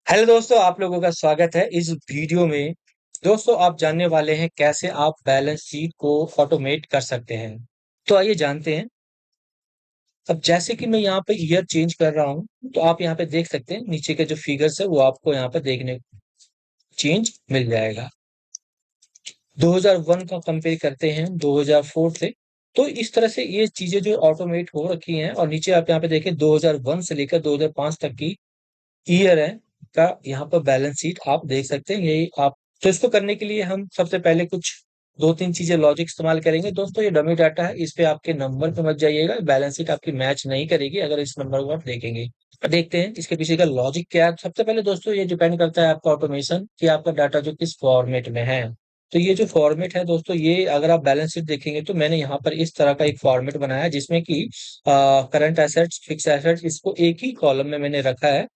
Hello दोस्तों, आप लोगों का स्वागत है इस वीडियो में। दोस्तों, आप जानने वाले हैं कैसे आप बैलेंस शीट को ऑटोमेट कर सकते हैं। तो आइए जानते हैं। अब जैसे कि मैं यहाँ पे ईयर चेंज कर रहा हूँ, तो आप यहाँ पे देख सकते हैं नीचे के जो फिगर्स है वो आपको यहाँ पे देखने चेंज मिल जाएगा। 2001 का कंपेयर करते हैं 2004 से। तो इस तरह से ये चीजें जो ऑटोमेट हो रखी हैं, और नीचे आप यहाँ पे देखें 2001 से लेकर 2005 तक की ईयर है का यहाँ पर बैलेंस शीट आप देख सकते हैं। यही आप तो इसको करने के लिए हम सबसे पहले कुछ दो तीन चीजें लॉजिक इस्तेमाल करेंगे। दोस्तों, ये डमी डाटा है, इस पे आपके नंबर पे मत जाइएगा। बैलेंस शीट आपकी मैच नहीं करेगी अगर इस नंबर को आप देखेंगे। देखते हैं इसके पीछे का लॉजिक क्या है। सबसे पहले दोस्तों, ये डिपेंड करता है आपका ऑटोमेशन कि आपका डाटा जो किस फॉर्मेट में है। तो ये जो फॉर्मेट है दोस्तों, ये अगर आप बैलेंस शीट देखेंगे तो मैंने यहाँ पर इस तरह का एक फॉर्मेट बनाया है जिसमें कि करंट एसेट्स, फिक्स एसेट्स, इसको एक ही कॉलम में मैंने रखा है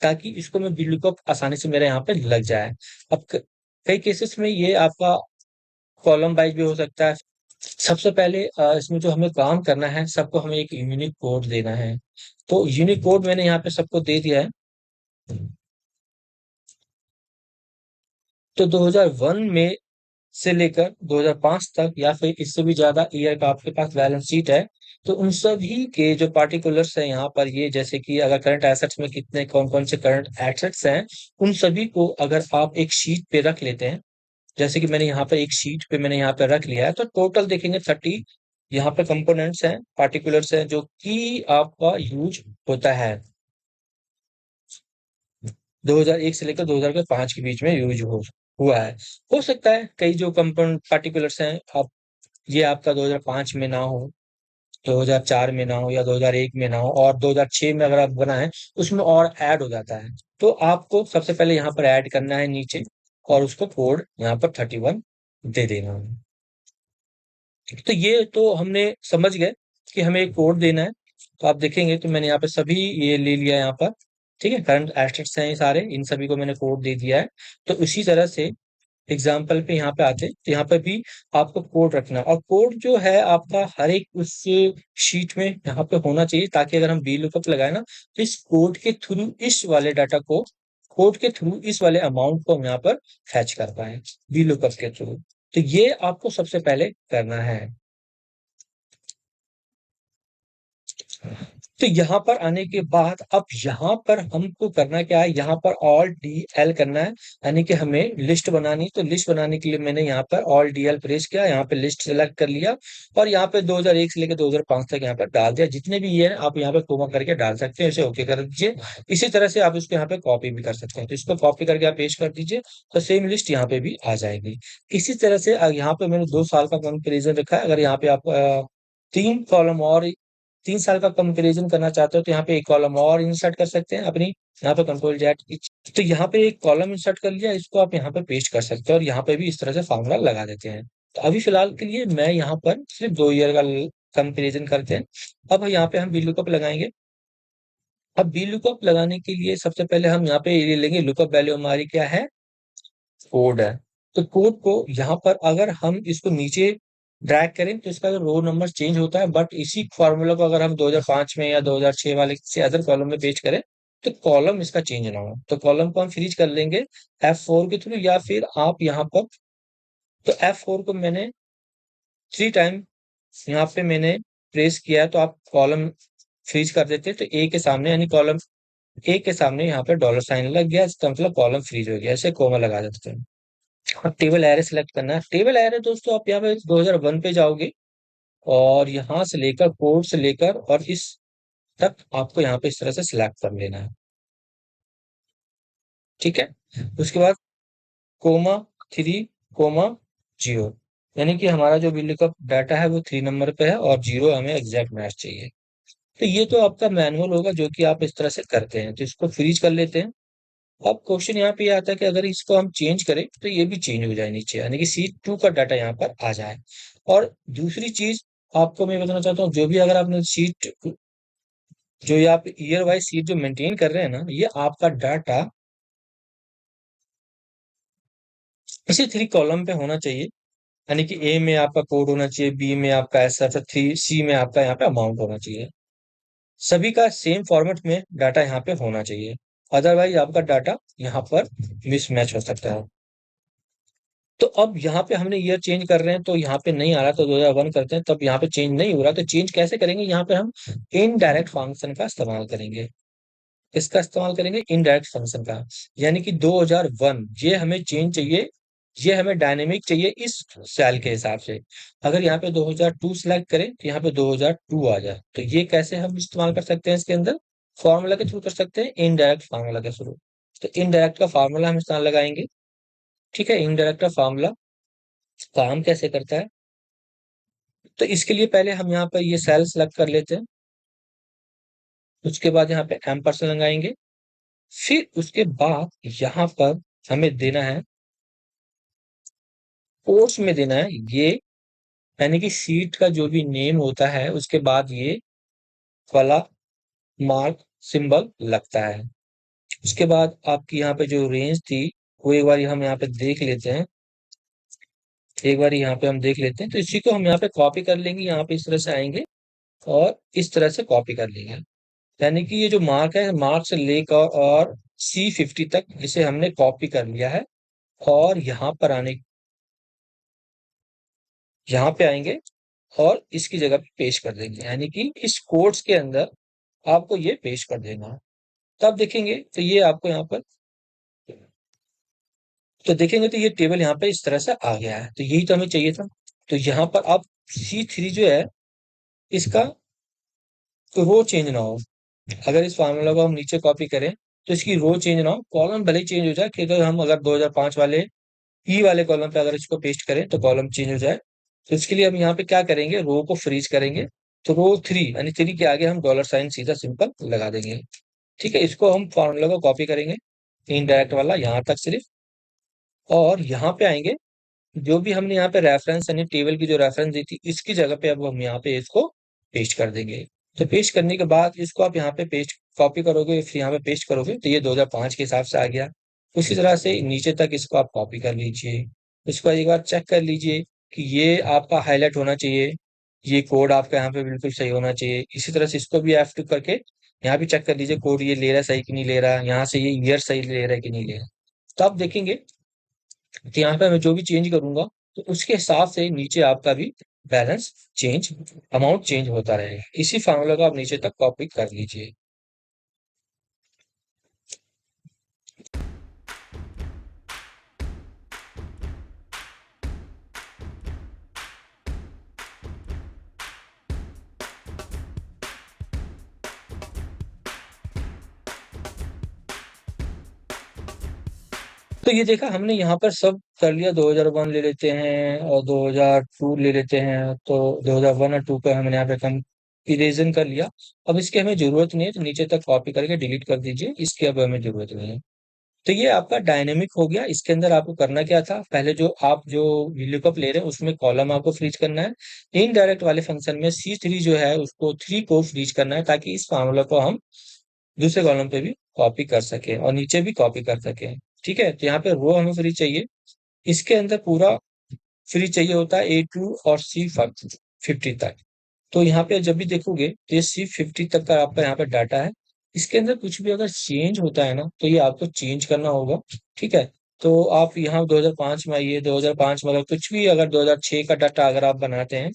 ताकि इसको मैं VLOOKUP आसानी से मेरे यहाँ पे लग जाए। अब कई केसेस में ये आपका कॉलम वाइज भी हो सकता है। सबसे पहले इसमें जो हमें काम करना है, सबको हमें एक यूनिक कोड देना है। तो यूनिक कोड मैंने यहाँ पे सबको दे दिया है। तो 2001 में से लेकर 2005 तक या फिर इससे भी ज्यादा ईयर का आपके पास बैलेंस शीट है, तो उन सभी के जो पार्टिकुलर्स हैं यहाँ पर, ये जैसे कि अगर करंट एसेट्स में कितने कौन कौन से करंट एसेट्स हैं, उन सभी को अगर आप एक शीट पे रख लेते हैं, जैसे कि मैंने यहाँ पे एक शीट पे मैंने यहाँ पे रख लिया है, तो टोटल देखेंगे 30 यहाँ पे कंपोनेंट्स हैं, पार्टिकुलर्स हैं जो कि आपका यूज होता है 2001 से लेकर 2005 के बीच में यूज हो हुआ है। हो सकता है कई जो कंपोनेंट पार्टिकुलर्स हैं आप ये आपका 2005 में ना हो, 2004 में ना हो, या 2001 में ना हो, और 2006 में अगर आप बना है उसमें और ऐड हो जाता है। तो आपको सबसे पहले यहाँ पर ऐड करना है नीचे, और उसको कोड यहाँ पर 31 दे देना है। तो ये तो हमने समझ गए कि हमें एक कोड देना है। तो आप देखेंगे तो मैंने यहाँ पे सभी ये ले लिया है यहाँ पर। ठीक है, करंट एसेट्स हैं ये सारे, इन सभी को मैंने कोड दे दिया है। तो उसी तरह से एग्जाम्पल पे यहाँ पे आते हैं, तो यहाँ पे भी आपको कोड रखना है, और कोड जो है आपका हर एक उस शीट में यहाँ पे होना चाहिए, ताकि अगर हम VLOOKUP लगाए ना, तो इस कोड के थ्रू इस वाले डाटा को, कोड के थ्रू इस वाले अमाउंट को हम यहाँ पर फैच कर पाए VLOOKUP के थ्रू। तो ये आपको सबसे पहले करना है। तो यहाँ पर आने के बाद अब यहाँ पर हमको करना क्या है, यहाँ पर Alt+DL करना है, यानी कि हमें लिस्ट बनानी। तो लिस्ट बनाने के लिए मैंने यहाँ पर Alt+DL प्रेस किया, यहाँ पे लिस्ट सेलेक्ट कर लिया, और यहाँ पे 2001 से लेकर 2005 तक यहाँ पर डाल दिया। जितने भी ये है आप यहाँ पे कोमा करके डाल सकते हैं, इसे ओके कर दीजिए। इसी तरह से आप इसको यहाँ पे कॉपी भी कर सकते हैं, तो इसको कॉपी करके आप पेस्ट कर दीजिए, तो सेम लिस्ट यहाँ पे भी आ जाएगी। इसी तरह से यहाँ पे मैंने 2 साल का कंपेरिजन रखा है। अगर यहाँ पे आप 3 कॉलम और 3 साल का कंपैरिजन करना चाहते हो, तो यहाँ पे एक कॉलम और इंसर्ट कर सकते हैं अपनी, यहाँ पे कंट्रोल जेड। तो यहाँ पे एक कॉलम इंसर्ट कर लिया, इसको आप यहाँ पे पेस्ट कर सकते हो, और यहाँ पे भी इस तरह से फॉर्मूला लगा देते हैं। तो अभी फिलहाल के लिए मैं यहाँ पर सिर्फ 2 ईयर का कंपेरिजन करते हैं। अब यहाँ पे हम VLOOKUP लगाएंगे। अब VLOOKUP लगाने के लिए सबसे पहले हम यहाँ पे ये लेंगे, लुकअप वैल्यू हमारी क्या है, कोड है। तो कोड को यहाँ पर अगर हम इसको नीचे ड्रैग करें तो इसका रो नंबर चेंज होता है, बट इसी फॉर्मूला को अगर हम 2005 में या 2006 वाले किसी अदर कॉलम में पेस्ट करें तो कॉलम इसका चेंज ना हो। तो कॉलम को हम फ्रीज कर लेंगे F4 के थ्रू, या फिर आप यहाँ पर, तो F4 को मैंने 3 टाइम यहाँ पे मैंने प्रेस किया है, तो आप कॉलम फ्रीज कर देते हैं। तो ए के सामने, यानी कॉलम ए के सामने यहाँ पे डॉलर साइन लग गया, इसका मतलब कॉलम फ्रीज हो गया। ऐसे कोमा लगा देते हैं। अब टेबल एरे सेलेक्ट करना है। टेबल एरे दोस्तों, आप यहाँ पे 2001 पे जाओगे, और यहाँ से लेकर कोड से लेकर और इस तक आपको यहाँ पे इस तरह से सिलेक्ट कर लेना है। ठीक है, उसके बाद कोमा 3 कोमा 0, यानी कि हमारा जो VLOOKUP डाटा है वो 3 नंबर पे है, और 0 हमें एग्जैक्ट मैच चाहिए। तो ये तो आपका मैनुअल होगा जो कि आप इस तरह से करते हैं। तो इसको फ्रीज कर लेते हैं। अब क्वेश्चन यहाँ पे ये आता है कि अगर इसको हम चेंज करें तो ये भी चेंज हो जाए नीचे, यानी कि C2 का डाटा यहाँ पर आ जाए। और दूसरी चीज आपको मैं बताना चाहता हूँ, जो भी अगर आपने सीट, जो ये आप ईयर वाइज सीट जो मेंटेन कर रहे हैं ना, ये आपका डाटा इसी 3 कॉलम पे होना चाहिए। यानी कि ए में आपका कोड होना चाहिए, बी में आपका ऐसा, 3 सी में आपका यहाँ पे अमाउंट होना चाहिए। सभी का सेम फॉर्मेट में डाटा यहाँ पे होना चाहिए। अदरवाइज आपका डाटा यहाँ पर मिसमैच हो सकता है। तो अब यहाँ पे हमने ईयर चेंज कर रहे हैं तो यहाँ पे नहीं आ रहा, तो 2001 करते हैं, तब यहाँ पे चेंज नहीं हो रहा, तो चेंज कैसे करेंगे? यहाँ पे हम इनडायरेक्ट फंक्शन का इस्तेमाल करेंगे। इसका इस्तेमाल करेंगे इनडायरेक्ट फंक्शन का, यानी कि 2001 ये हमें चेंज चाहिए, ये हमें डायनेमिक चाहिए इस सेल के हिसाब से। अगर यहाँ पे 2002 सिलेक्ट करें तो यहाँ पे 2002 आ जाए, तो ये कैसे हम इस्तेमाल कर सकते हैं? इसके अंदर फॉर्मूला के थ्रू कर सकते हैं, इनडायरेक्ट फार्मूला के थ्रू। तो इनडायरेक्ट का फार्मूला हम इस्तेमाल लगाएंगे। ठीक है, इनडायरेक्ट का फार्मूला काम कैसे करता है? तो इसके लिए पहले हम यहाँ पर ये सेल सेलेक्ट कर लेते हैं, उसके बाद यहाँ पे एम्परसेंड लगाएंगे, फिर उसके बाद यहाँ पर हमें देना है, कोर्स में देना है ये, यानी कि सीट का जो भी नेम होता है उसके बाद ये वाला मार्क सिंबल लगता है। उसके बाद आपकी यहाँ पे जो रेंज थी वो एक बार हम यहाँ पे देख लेते हैं, एक बार यहाँ पे हम देख लेते हैं, तो इसी को हम यहाँ पे कॉपी कर लेंगे, यहाँ पे इस तरह से आएंगे और इस तरह से कॉपी कर लेंगे। यानी कि ये जो मार्क है, मार्क से लेकर और C50 तक इसे हमने कॉपी कर लिया है, और यहाँ पर आने, यहाँ पे आएंगे और इसकी जगह पे पेस्ट कर देंगे, यानी कि इस कोट्स के अंदर आपको ये पेस्ट कर देना है। तब देखेंगे तो ये आपको यहाँ पर, तो देखेंगे तो ये टेबल यहाँ पे इस तरह से आ गया है, तो यही तो हमें चाहिए था। तो यहाँ पर अब C3 जो है इसका रो चेंज ना हो, अगर इस फार्मूला को हम नीचे कॉपी करें तो इसकी रो चेंज ना हो, कॉलम भले ही चेंज हो जाए, कि अगर हम अगर 2005 वाले ई वाले कॉलम पे अगर इसको पेस्ट करें तो कॉलम चेंज हो जाए। तो इसके लिए हम यहाँ पे क्या करेंगे, रो को फ्रीज करेंगे, तो रो 3 यानी 3 के आगे हम डॉलर साइन सीधा सिंपल लगा देंगे। ठीक है, इसको हम फॉर्मूला को कॉपी करेंगे, इनडायरेक्ट वाला यहाँ तक सिर्फ, और यहाँ पे आएंगे, जो भी हमने यहाँ पे रेफरेंस यानी टेबल की जो रेफरेंस दी थी इसकी जगह पे अब हम यहाँ पे इसको पेस्ट कर देंगे। तो पेस्ट करने के बाद इसको आप यहाँ पे पेस्ट कॉपी करोगे, फिर यहाँ पे पेस्ट करोगे, तो ये 2005 के हिसाब से आ गया। उसी तरह से नीचे तक इसको आप कॉपी कर लीजिए, इसको एक बार चेक कर लीजिए कि ये आपका हाईलाइट होना चाहिए, ये कोड आपका यहाँ पे बिल्कुल सही होना चाहिए। इसी तरह से इसको भी F2 करके यहाँ भी चेक कर लीजिए कोड ये ले रहा है सही कि नहीं ले रहा, यहाँ से ये ईयर सही ले रहा है कि नहीं ले रहा। तो आप देखेंगे तो यहाँ पे मैं जो भी चेंज करूंगा तो उसके हिसाब से नीचे आपका भी बैलेंस चेंज, अमाउंट चेंज होता रहेगा। इसी फार्मूला को आप नीचे तक कॉपी कर लीजिए। तो ये देखा हमने यहाँ पर सब कर लिया, 2001 ले लेते हैं और 2002 ले लेते हैं, तो 2001 और 2 पे हमने यहाँ पे कम इरेजन कर लिया। अब इसकी हमें जरूरत नहीं है, तो नीचे तक कॉपी करके डिलीट कर दीजिए, इसकी अब हमें जरूरत नहीं है। तो ये आपका डायनेमिक हो गया। इसके अंदर आपको करना क्या था, पहले जो आप जो लुकअप ले रहे हैं उसमें कॉलम आपको फ्रीज करना है, इनडायरेक्ट वाले फंक्शन में C3 जो है उसको 3 को फ्रीज करना है, ताकि इस फार्मूला को हम दूसरे कॉलम पे भी कॉपी कर सके और नीचे भी कॉपी कर सके। ठीक है, तो यहाँ पे रो हमें फ्री चाहिए, इसके अंदर पूरा फ्री चाहिए होता है A2 और C50 तक। तो यहाँ पे जब भी देखोगे तो ये C50 तक का आपका यहाँ पे डाटा है, इसके अंदर कुछ भी अगर चेंज होता है ना तो ये आपको चेंज करना होगा। ठीक है, तो आप यहाँ 2005 में आइए, 2005 में अगर कुछ भी अगर 2006 का डाटा अगर आप बनाते हैं,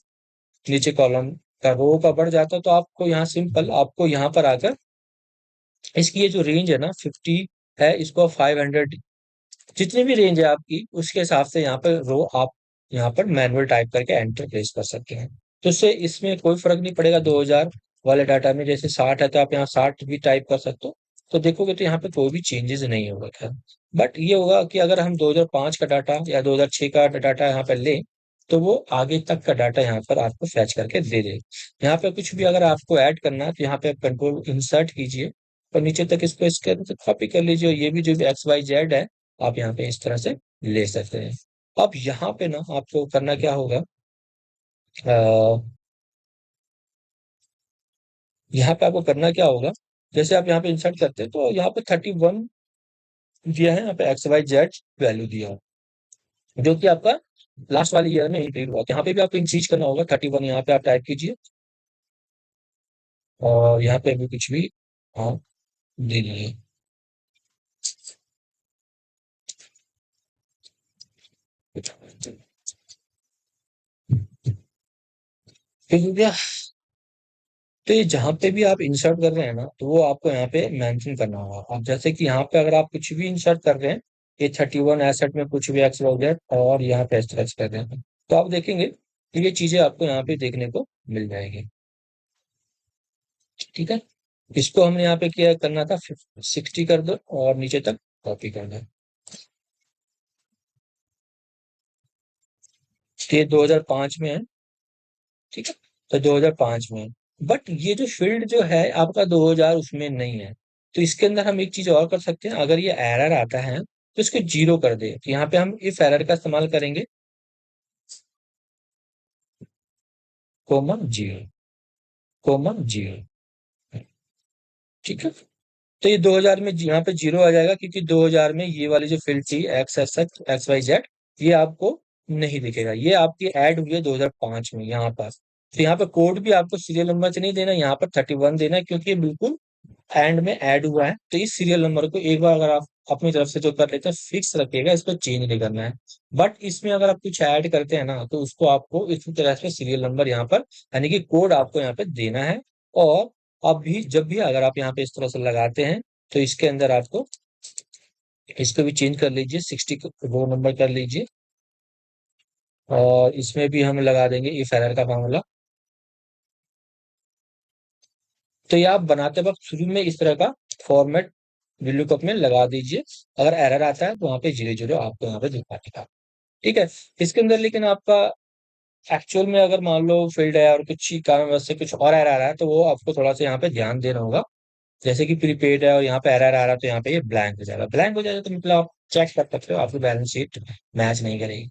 नीचे कॉलम का रो का बढ़ जाता है, तो आपको यहाँ सिंपल आपको यहाँ पर आकर इसकी ये जो रेंज है ना 50 है, इसको 500, जितनी भी रेंज है आपकी उसके हिसाब से यहाँ पर रो आप यहाँ पर मैनुअल टाइप करके एंटर प्रेस कर सकते हैं। तो इससे इसमें कोई फर्क नहीं पड़ेगा, 2000 वाले डाटा में जैसे 60 है तो आप यहाँ 60 भी टाइप कर सकते हो। तो देखोगे तो यहाँ पे कोई भी चेंजेस नहीं होगा खैर। बट ये होगा कि अगर हम 2005 का डाटा या 2006 का डाटा यहाँ पर लें तो वो आगे तक का डाटा यहाँ पर आपको फैच करके दे दे। यहाँ पे कुछ भी अगर आपको ऐड करना है तो यहाँ पे आप कंट्रोल इंसर्ट कीजिए और नीचे तक इसको इसके अंदर कॉपी कर लीजिए, और ये भी जो भी XYZ है आप यहाँ पे इस तरह से ले सकते हैं। अब यहाँ पे ना आपको करना क्या होगा, यहाँ पे आपको करना क्या होगा, जैसे आप यहाँ पे इंसर्ट करते हैं तो यहाँ पे 31 दिया है, यहाँ पे XYZ वैल्यू दिया है, जो कि आपका लास्ट वाले ईयर में इंक्रीज हुआ। तो यहाँ पे भी आपको इंक्रीज करना होगा, 31 यहाँ पे आप टाइप कीजिए और यहाँ पे भी कुछ भी आप दे दीजिए। फिर तो ये जहाँ पे भी आप इंसर्ट कर रहे हैं ना, तो वो आपको यहाँ पे मेंशन करना होगा। अब जैसे कि यहाँ पे अगर आप कुछ भी इंसर्ट कर रहे हैं, ये 31 एसेट में कुछ भी एक्स वाई जेड और यहाँ पे एक्स कर रहे हैं, तो आप देखेंगे कि ये चीजें आपको यहाँ पे देखने को मिल जाएगी। ठीक है, इसको हमने यहाँ पे क्या करना था, 60 कर दो और नीचे तक कॉपी कर दो। ये 2005 में है। ठीक है, तो 2005 में, बट ये जो फील्ड जो है आपका 2000 उसमें नहीं है। तो इसके अंदर हम एक चीज और कर सकते हैं, अगर ये एरर आता है तो इसको जीरो कर दे। तो यहाँ पे हम इफ एरर का इस्तेमाल करेंगे, कोमा जीरो, कोमा जीरो। ठीक है, तो ये 2000 में यहाँ पे जीरो आ जाएगा, क्योंकि 2000 में ये वाली जो फील्ड थी X S X Y Z, ये आपको नहीं दिखेगा। ये आपकी ऐड हुई है 2005 में यहाँ पर। तो यहाँ पे कोड भी आपको सीरियल नंबर से नहीं देना, यहाँ पर 31 देना है, क्योंकि ये बिल्कुल एंड में ऐड हुआ है। तो इस सीरियल नंबर को एक बार अगर आप अपनी तरफ से जो कर लेते हैं फिक्स रखिएगा, इसको चेंज नहीं करना है। बट इसमें अगर आप कुछ ऐड करते हैं ना, तो उसको आपको इसी तरह से सीरियल नंबर यहाँ पर यानी कि कोड आपको यहाँ पे देना है। और अब भी जब भी अगर आप यहाँ पे इस तरह से लगाते हैं, तो इसके अंदर आपको इसको भी चेंज कर लीजिए, 60 को रो नंबर कर लीजिए। और इसमें भी हम लगा देंगे इफ एरर का फार्मूला। तो ये आप बनाते वक्त शुरू में इस तरह का फॉर्मेट VLOOKUP में लगा दीजिए। अगर एरर आता है तो वहां पे जीरो जीरो आपको यहाँ पे दिखा देगा। ठीक है, इसके अंदर लेकिन आपका एक्चुअल में अगर मान लो फील्ड है और कुछ ही कारणवश से कुछ और एरर आ रहा है, तो वो आपको थोड़ा सा यहाँ पे ध्यान देना होगा। जैसे कि प्रीपेड है और यहाँ पे एरर आ रहा है, तो यहाँ पे ये ब्लैंक हो जाएगा। ब्लैंक हो जाएगा तो मतलब आप चेक कर सकते हो आपकी बैलेंस शीट मैच नहीं करेगी।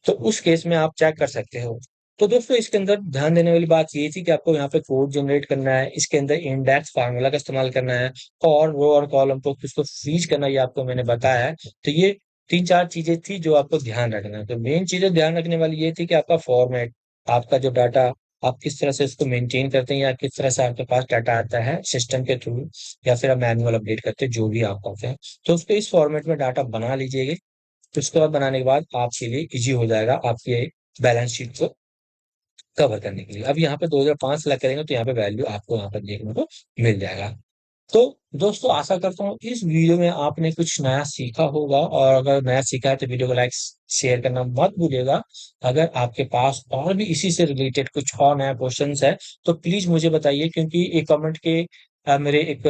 तो उस केस में आप चेक कर सकते हो। तो दोस्तों इसके अंदर ध्यान देने वाली बात ये थी कि आपको यहाँ पे कोड जनरेट करना है, इसके अंदर इंडेक्स फार्मूला का इस्तेमाल करना है, और रो और कॉलम को किसको फ्रीज करना है, ये आपको मैंने बताया है। तो ये तीन चार चीजें थी जो आपको ध्यान रखना है। तो मेन चीजें ध्यान रखने वाली ये थी कि आपका फॉर्मेट, आपका जो डाटा, आप किस तरह से उसको मेंटेन करते हैं, या किस तरह से आपके पास डाटा आता है सिस्टम के थ्रू, या फिर आप मैनुअल अपडेट करते हैं, जो भी आप करते हैं। तो उसको इस फॉर्मेट में डाटा बना लीजिएगा। तो उसके बाद बनाने के बाद आपके लिए इजी हो जाएगा आपके बैलेंस शीट को कवर करने के लिए। अब यहाँ पे 2005 सेलेक्ट करेंगे तो यहाँ पे वैल्यू आपको यहाँ पर देखने को मिल जाएगा। तो दोस्तों आशा करता हूँ इस वीडियो में आपने कुछ नया सीखा होगा, और अगर नया सीखा है तो वीडियो को लाइक शेयर करना मत भूलिएगा। अगर आपके पास और भी इसी से रिलेटेड कुछ और नया क्वेश्चंस है तो प्लीज मुझे बताइए, क्योंकि एक कमेंट के मेरे एक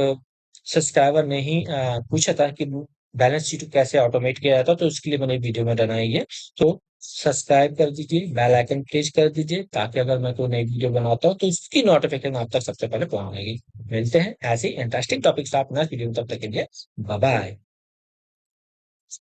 सब्सक्राइबर ने ही पूछा था कि बैलेंस शीट को कैसे ऑटोमेट किया जाता है, तो उसके लिए मैंने वीडियो में बनाई है। तो सब्सक्राइब कर दीजिए, बेल आइकन प्रेस कर दीजिए, ताकि अगर मैं कोई नई वीडियो बनाता हूँ तो उसकी नोटिफिकेशन आप तक सबसे पहले पहुंचेगी। मिलते हैं ऐसे इंटरेस्टिंग टॉपिक्स आप नेक्स्ट वीडियो में, तब तक के लिए बाय बाय।